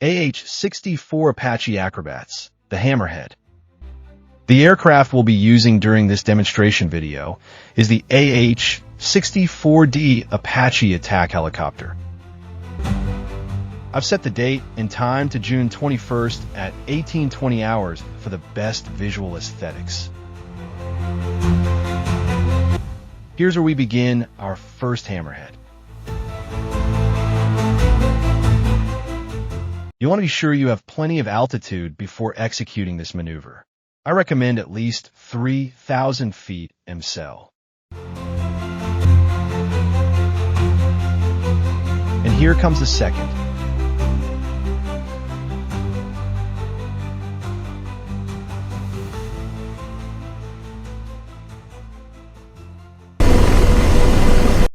AH-64 Apache Acrobats, the Hammerhead. The aircraft we'll be using during this demonstration video is the AH-64D Apache attack helicopter. I've set the date and time to June 21st at 1820 hours for the best visual aesthetics. Here's where we begin our first Hammerhead. You want to be sure you have plenty of altitude before executing this maneuver. I recommend at least 3,000 feet MSL. And here comes the second.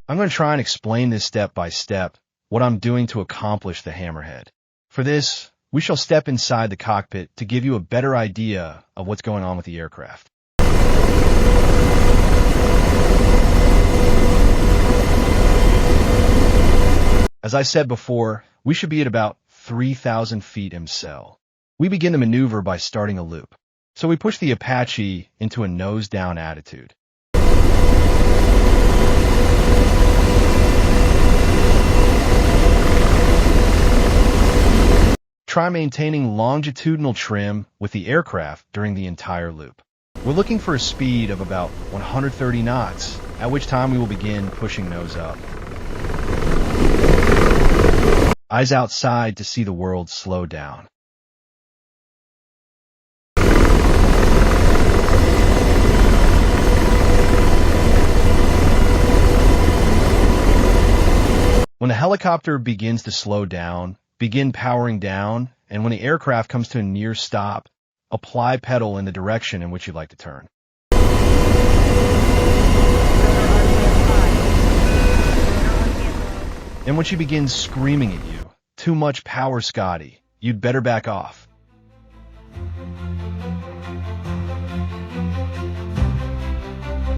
I'm going to try and explain this step by step, what I'm doing to accomplish the Hammerhead. For this, we shall step inside the cockpit to give you a better idea of what's going on with the aircraft. As I said before, we should be at about 3,000 feet MSL. We begin the maneuver by starting a loop. So we push the Apache into a nose-down attitude. Try maintaining longitudinal trim with the aircraft during the entire loop. We're looking for a speed of about 130 knots, at which time we will begin pushing nose up. Eyes outside to see the world slow down. When the helicopter begins to slow down, begin powering down, and when the aircraft comes to a near stop, apply pedal in the direction in which you'd like to turn. And when she begins screaming at you, "Too much power, Scotty, you'd better back off,"